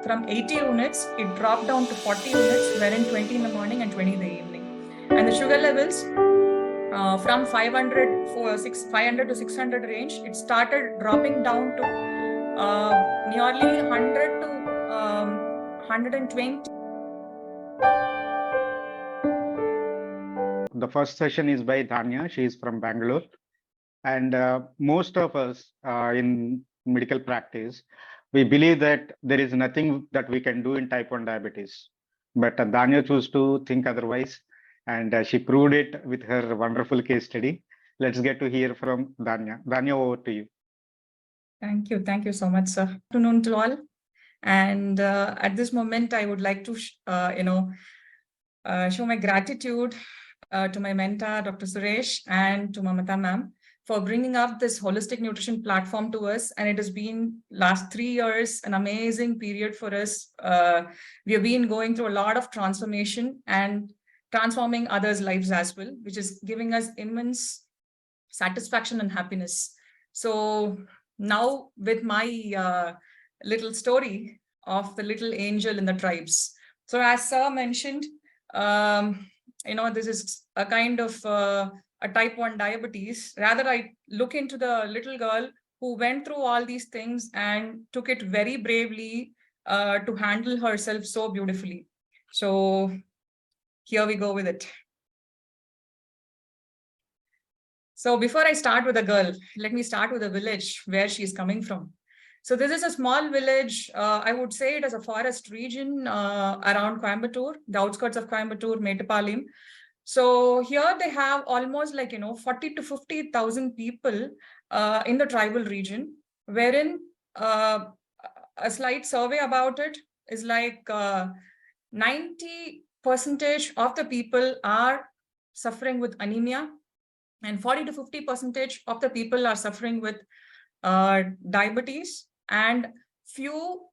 from 80 units, it dropped down to 40 units, wherein 20 in the morning and 20 in the evening. And the sugar levels from 500 to 600 range, it started dropping down to nearly 100 to 120. The first session is by Dhanya. She is from Bangalore. And most of us in medical practice, we believe that there is nothing that we can do in type 1 diabetes. But Dhanya chose to think otherwise, and she proved it with her wonderful case study. Let's get to hear from Dhanya. Dhanya, over to you. Thank you. Thank you so much, sir. Good afternoon to all. And at this moment, I would like to, show my gratitude to my mentor, Dr. Suresh, and to Mamata ma'am for bringing up this holistic nutrition platform to us. And it has been last 3 years, an amazing period for us. We have been going through a lot of transformation and transforming others' lives as well, which is giving us immense satisfaction and happiness. So now with my little story of the little angel in the tribes. So as sir mentioned, this is a kind of a type 1 diabetes. Rather, I look into the little girl who went through all these things and took it very bravely to handle herself so beautifully. So here we go with it. So before I start with the girl, let me start with the village where she's coming from. So this is a small village. I would say it is a forest region around Coimbatore, the outskirts of Coimbatore, Metupalayam. So here they have almost 40 to 50,000 people in the tribal region, wherein a slight survey about it is 90% of the people are suffering with anemia, and 40 to 50% of the people are suffering with diabetes, and few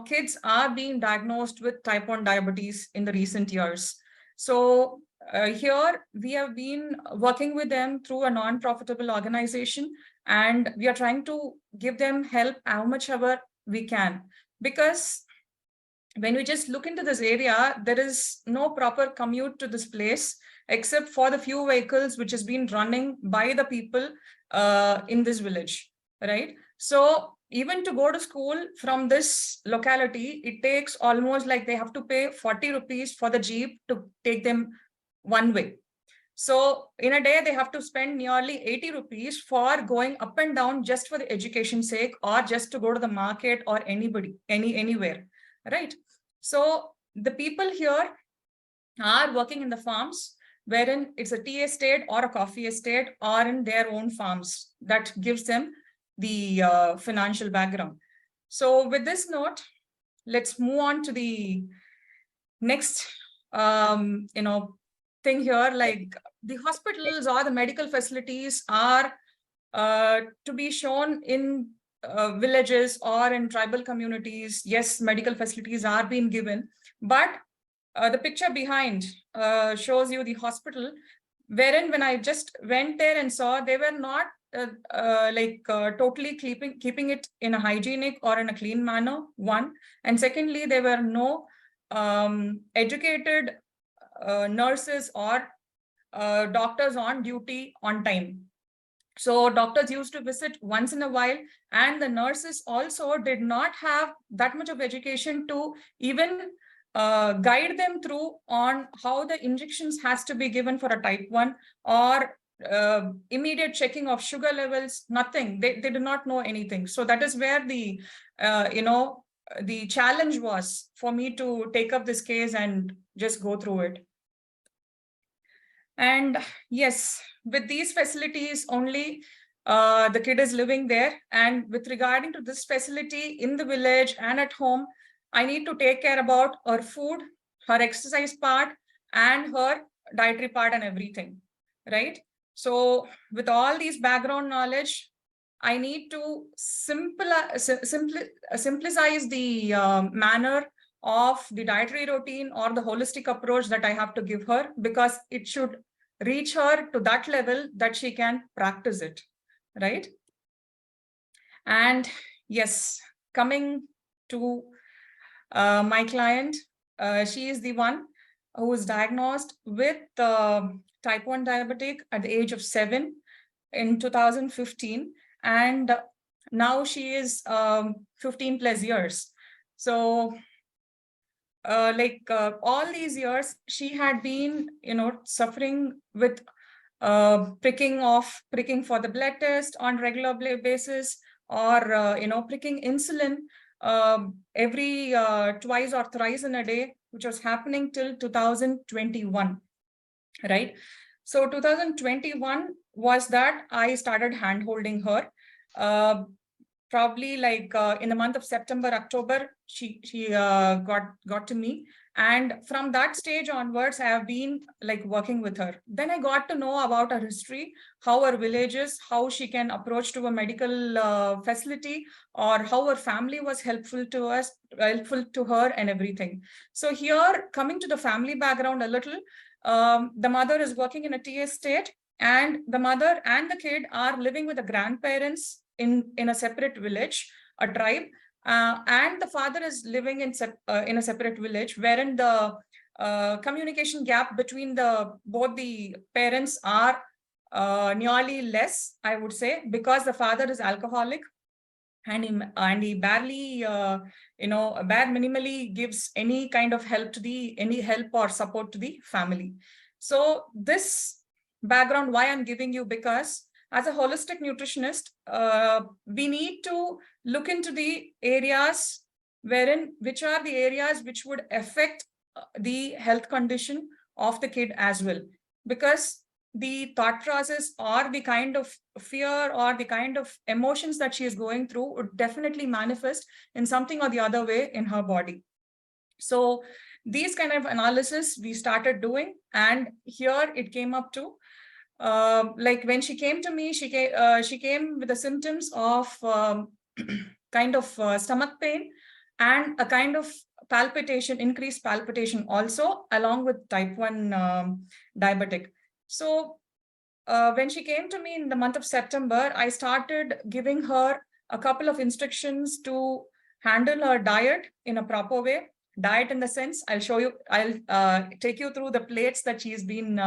kids are being diagnosed with type 1 diabetes in the recent years. So here we have been working with them through a non-profitable organization, and we are trying to give them help how much ever we can, because when we just look into this area, there is no proper commute to this place except for the few vehicles which has been running by the people in this village, right? So even to go to school from this locality, it takes almost they have to pay 40 rupees for the jeep to take them one way. So in a day, they have to spend nearly 80 rupees for going up and down just for the education's sake, or just to go to the market or anywhere, right? So the people here are working in the farms, wherein it's a tea estate or a coffee estate, or in their own farms. That gives them the financial background. So with this note, let's move on to the next thing here. The hospitals or the medical facilities are to be shown in villages or in tribal communities. Yes, medical facilities are being given, but the picture behind shows you the hospital, wherein when I just went there and saw, they were not totally keeping it in a hygienic or in a clean manner, one. And secondly, there were no educated nurses or doctors on duty on time. So doctors used to visit once in a while, and the nurses also did not have that much of education to even guide them through on how the injections has to be given for a type 1, or immediate checking of sugar levels, nothing. They do not know anything. So that is where the the challenge was for me to take up this case and just go through it. And yes, with these facilities only, the kid is living there. And with regarding to this facility in the village and at home, I need to take care about her food, her exercise part, and her dietary part and everything, right? So with all these background knowledge, I need to simplicize the manner of the dietary routine or the holistic approach that I have to give her, because it should reach her to that level that she can practice it, right? And yes, coming to my client. She is the one who was diagnosed with type 1 diabetic at the age of 7 in 2015. And now she is 15 plus years. So all these years, she had been, suffering with pricking for the blood test on regular basis, or, pricking insulin every twice or thrice in a day, which was happening till 2021, right? So 2021 was that I started hand-holding her. Probably in the month of September, October, she got to me. And from that stage onwards, I have been working with her. Then I got to know about her history, how her village is, how she can approach to a medical facility, or how her family was helpful to her and everything. So here, coming to the family background a little, the mother is working in a TA state, and the mother and the kid are living with the grandparents in a separate village, a tribe, and the father is living in a separate village, wherein the communication gap between both the parents are nearly less, I would say, because the father is alcoholic, and he barely minimally gives any kind of any help or support to the family. So this background, why I'm giving you, because as a holistic nutritionist, we need to look into the areas which are the areas which would affect the health condition of the kid as well. Because the thought process or the kind of fear or the kind of emotions that she is going through would definitely manifest in something or the other way in her body. So these kind of analysis we started doing, and here it came up to when she came to me, she came with the symptoms of kind of stomach pain and a kind of palpitation, increased palpitation also, along with type 1 diabetic. So when she came to me in the month of September, I started giving her a couple of instructions to handle her diet in a proper way. Diet in the sense, I'll take you through the plates that she's been,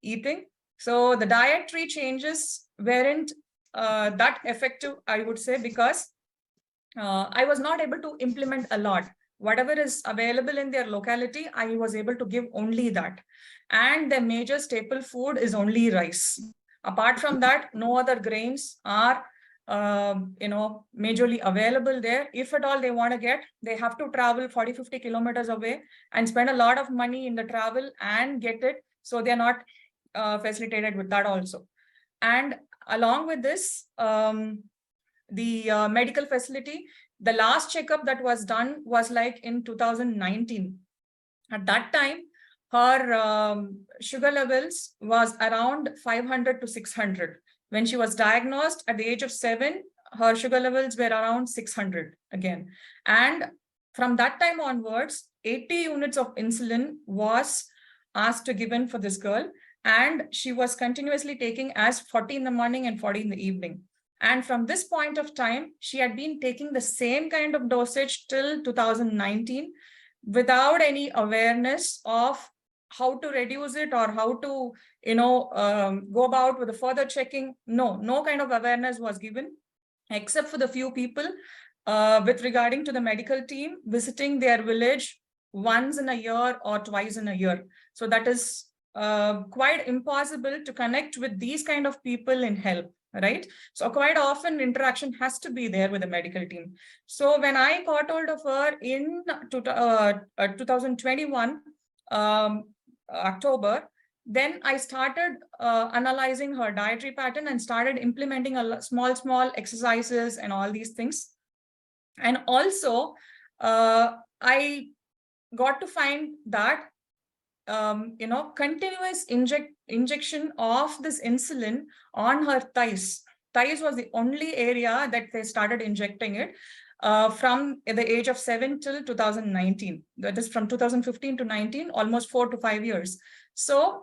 eating. So the dietary changes weren't that effective, I would say, because I was not able to implement a lot. Whatever is available in their locality, I was able to give only that. And the major staple food is only rice. Apart from that, no other grains are majorly available there. If at all they want to get, they have to travel 40-50 kilometers away and spend a lot of money in the travel and get it. So they're not facilitated with that also. And along with this, the medical facility, the last checkup that was done was in 2019. At that time, her sugar levels was around 500 to 600. When she was diagnosed at the age of 7, her sugar levels were around 600 again. And from that time onwards, 80 units of insulin was asked to given for this girl. And she was continuously taking as 40 in the morning and 40 in the evening. And from this point of time, she had been taking the same kind of dosage till 2019 without any awareness of how to reduce it or how to, go about with the further checking. No kind of awareness was given, except for the few people with regarding to the medical team visiting their village once in a year or twice in a year. So that is quite impossible to connect with these kind of people in help, right? So quite often interaction has to be there with the medical team. So when I got hold of her in 2021 October, then I started analyzing her dietary pattern and started implementing a small exercises and all these things. And also I got to find that continuous injection of this insulin on her thighs. Thighs was the only area that they started injecting it from the age of 7 till 2019. That is from 2015 to 19, almost 4 to 5 years. So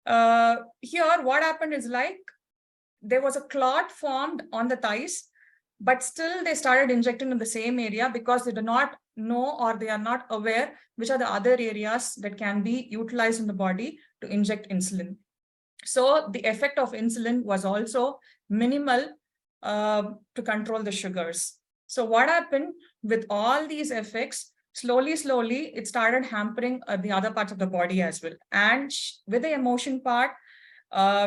here what happened is there was a clot formed on the thighs. but still they started injecting in the same area because they do not know or they are not aware which are the other areas that can be utilized in the body to inject insulin. So the effect of insulin was also minimal to control the sugars. So what happened with all these effects, slowly, it started hampering the other parts of the body as well. And with the emotion part,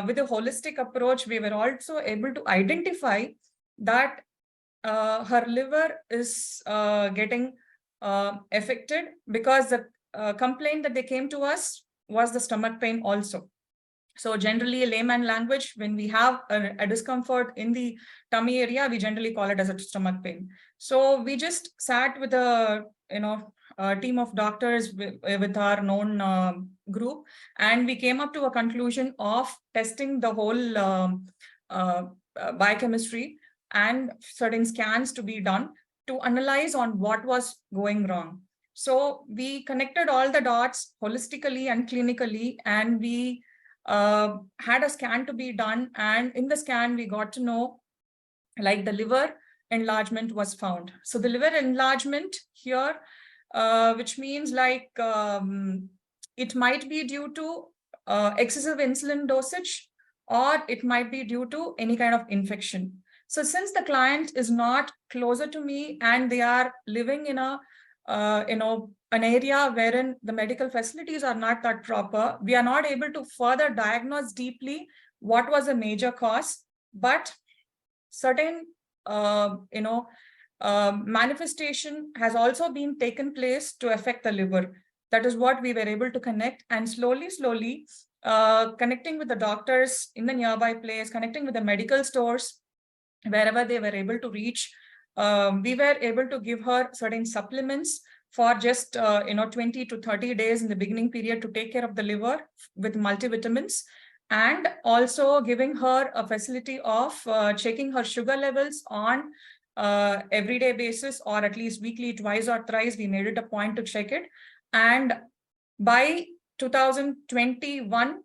with the holistic approach, we were also able to identify that her liver is getting affected because the complaint that they came to us was the stomach pain also. So generally, layman language, when we have a discomfort in the tummy area, we generally call it as a stomach pain. So we just sat with a team of doctors with our known group, and we came up to a conclusion of testing the whole biochemistry and certain scans to be done to analyze on what was going wrong. So we connected all the dots holistically and clinically, and we had a scan to be done. And in the scan, we got to know like the liver enlargement was found. So the liver enlargement here, which means like it might be due to excessive insulin dosage, or it might be due to any kind of infection. So since the client is not closer to me and they are living in a an area wherein the medical facilities are not that proper, we are not able to further diagnose deeply what was a major cause, but certain manifestation has also been taken place to affect the liver. That is what we were able to connect, and slowly connecting with the doctors in the nearby place, connecting with the medical stores wherever they were able to reach. We were able to give her certain supplements for just 20 to 30 days in the beginning period to take care of the liver with multivitamins, and also giving her a facility of checking her sugar levels on everyday basis, or at least weekly, twice or thrice. We made it a point to check it. And by 2021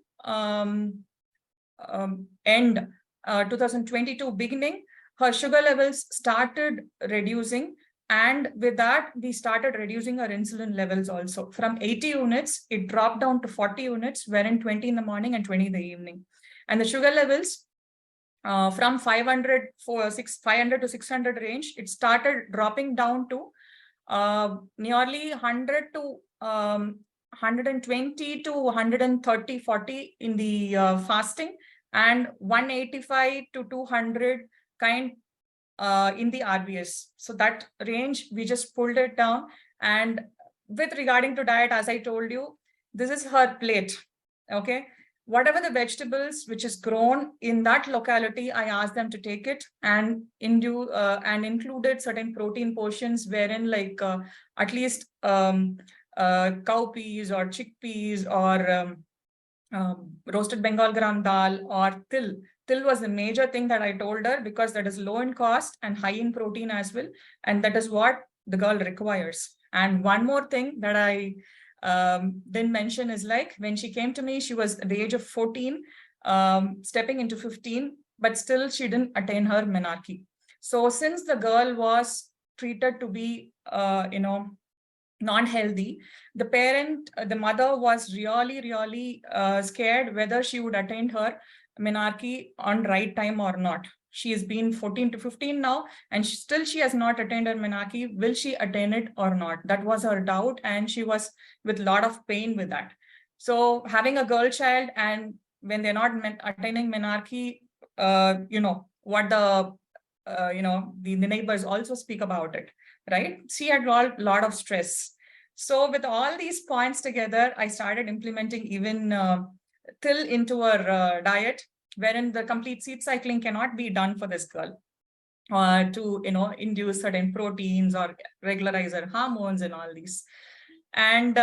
end, 2022 beginning, her sugar levels started reducing. And with that, we started reducing her insulin levels also. From 80 units, it dropped down to 40 units, wherein 20 in the morning and 20 in the evening. And the sugar levels from 500 to 600 range, it started dropping down to nearly 100 to 120 to 130, 40 in the fasting, and 185 to 200 kind in the RBS. So that range, we just pulled it down. And with regarding to diet, as I told you, this is her plate. Okay. Whatever the vegetables which is grown in that locality, I asked them to take it and included certain protein portions, wherein like at least cowpeas or chickpeas or roasted Bengal gram dal or til. Til was the major thing that I told her, because that is low in cost and high in protein as well. And that is what the girl requires. And one more thing that I didn't mention is like when she came to me, she was at the age of 14, stepping into 15, but still she didn't attain her menarche. So since the girl was treated to be, non-healthy, the mother was really scared whether she would attain her menarche on right time or not. She has been 14 to 15 now, and she has not attained her menarche. Will she attain it or not? That was her doubt, and she was with a lot of pain with that. So having a girl child, and when they're not attaining menarche, what the neighbors also speak about it, right? She had a lot of stress. So with all these points together, I started implementing even till into her diet, wherein the complete seed cycling cannot be done for this girl to induce certain proteins or regularize her hormones and all these. And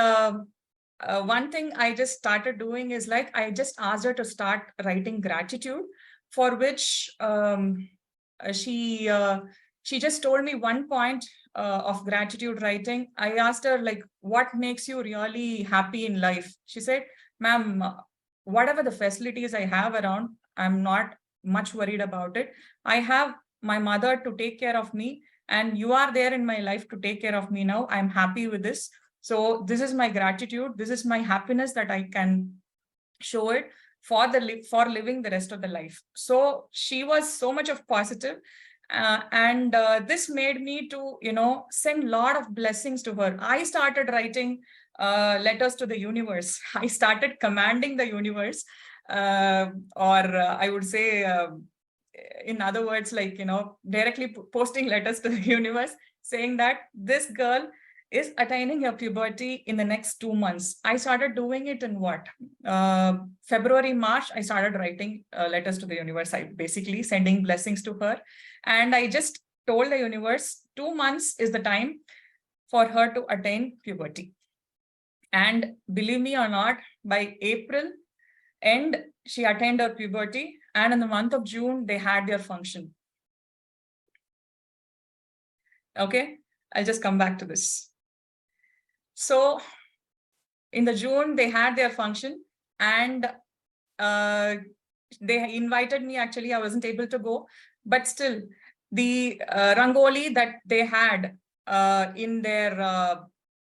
one thing I just started doing is like I just asked her to start writing gratitude, for which she just told me one point of gratitude writing. I asked her like, what makes you really happy in life? She said, ma'am, whatever the facilities I have around, I'm not much worried about it. I have my mother to take care of me, and you are there in my life to take care of me now. I'm happy with this. So this is my gratitude. This is my happiness that I can show it for living the rest of the life. So she was so much of positive, and this made me to send a lot of blessings to her. I started writing letters to the universe. I started commanding the universe, or I would say, in other words, like, directly posting letters to the universe saying that this girl is attaining her puberty in the next 2 months. I started doing it in what? February, March, I started writing letters to the universe. I basically sending blessings to her. And I just told the universe 2 months is the time for her to attain puberty. And believe me or not, by April end, she attained her puberty. And in the month of June, they had their function. Okay, I'll just come back to this. So in the June, they had their function, and they invited me. Actually, I wasn't able to go, but still the rangoli that they had in their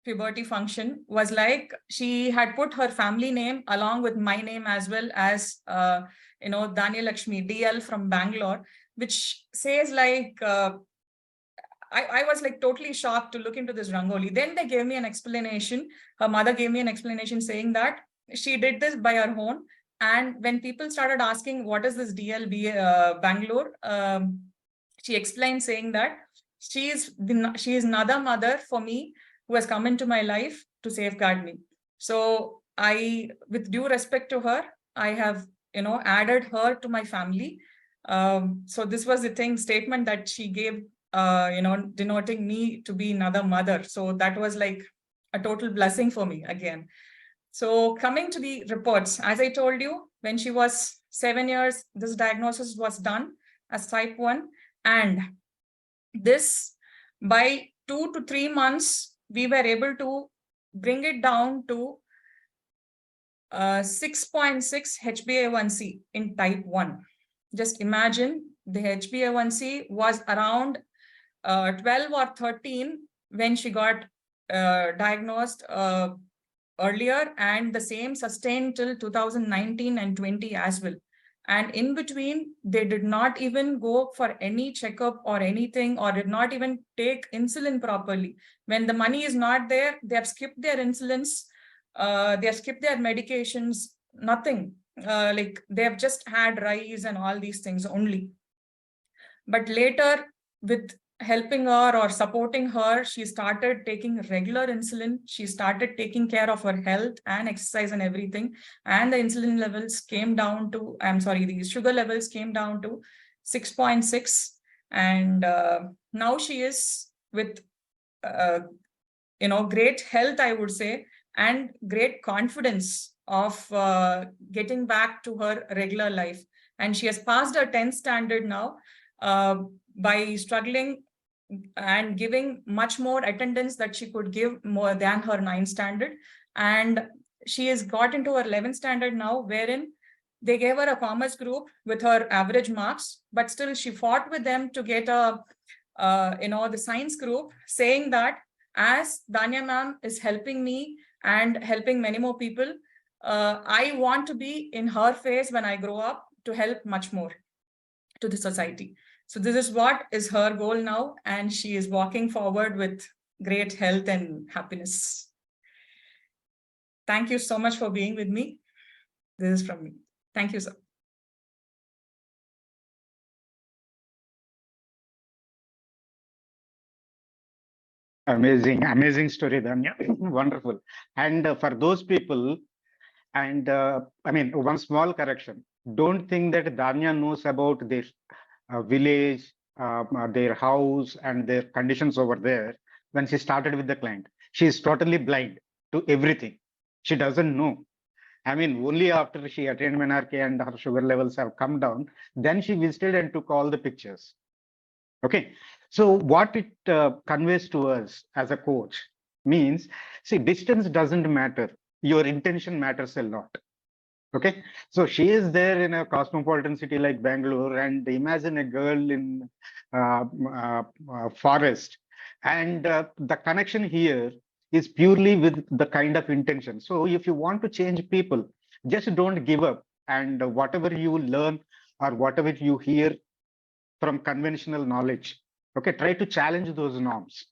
puberty function was like, she had put her family name along with my name, as well as Dhanyalakshmi DL from Bangalore, which says like, I was like totally shocked to look into this rangoli. Then they gave me an explanation. Her mother gave me an explanation saying that she did this by her own. And when people started asking, what is this DLB Bangalore? She explained saying that she is another mother for me who has come into my life to safeguard me. So I, with due respect to her, I have, added her to my family. So this was the statement that she gave, denoting me to be another mother. So that was like a total blessing for me again. So coming to the reports, as I told you, when she was 7 years, this diagnosis was done as type 1. And this, by 2 to 3 months, we were able to bring it down to 6.6 HbA1c in type 1. Just imagine, the HbA1c was around 12 or 13 when she got diagnosed earlier, and the same sustained till 2019 and 20 as well. And in between, they did not even go for any checkup or anything, or did not even take insulin properly. When the money is not there, they have skipped their insulins, they have skipped their medications, nothing. Like they have just had rice and all these things only. But later, with helping her or supporting her, she started taking regular insulin. She started taking care of her health and exercise and everything. And the insulin levels came down to, the sugar levels came down to 6.6. And now she is with, great health, I would say, and great confidence of getting back to her regular life. And she has passed her 10th standard now by struggling and giving much more attendance that she could give more than her 9th standard. And she has got into her 11th standard now, wherein they gave her a commerce group with her average marks, but still she fought with them to get the science group, saying that as Danya ma'am is helping me and helping many more people, I want to be in her phase when I grow up to help much more to the society. So this is what is her goal now, and she is walking forward with great health and happiness. Thank you so much for being with me. This is from me. Thank you, sir. Amazing story, Dhanya. Wonderful. And for those people, and one small correction. Don't think that Dhanya knows about their village, their house, and their conditions over there when she started with the client. She is totally blind to everything. She doesn't know. Only after she attained menarche and her sugar levels have come down, then she visited and took all the pictures. Okay. So what it conveys to us as a coach means, see, distance doesn't matter. Your intention matters a lot. Okay, so she is there in a cosmopolitan city like Bangalore, and imagine a girl in forest, and the connection here is purely with the kind of intention. So if you want to change people, just don't give up, and whatever you learn or whatever you hear from conventional knowledge, okay, try to challenge those norms.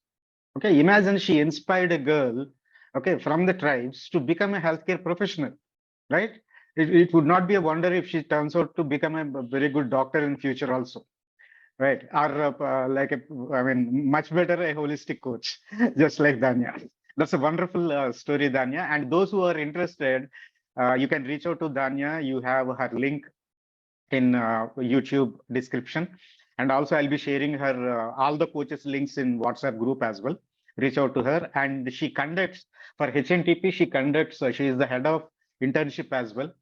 Okay, imagine she inspired a girl, okay, from the tribes to become a healthcare professional, right? It would not be a wonder if she turns out to become a very good doctor in future also, right? Or like a, I mean, much better a holistic coach, just like Danya. That's a wonderful story, Danya. And those who are interested, you can reach out to Danya. You have her link in YouTube description. And also I'll be sharing her all the coaches links in WhatsApp group as well. Reach out to her, and she conducts for HNTP. She conducts. She is the head of internship as well.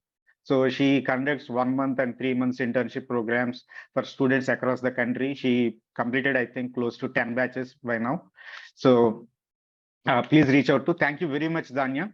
So she conducts 1 month and 3 months internship programs for students across the country. She completed, I think, close to 10 batches by now. So please reach out to. Thank you very much, Danya.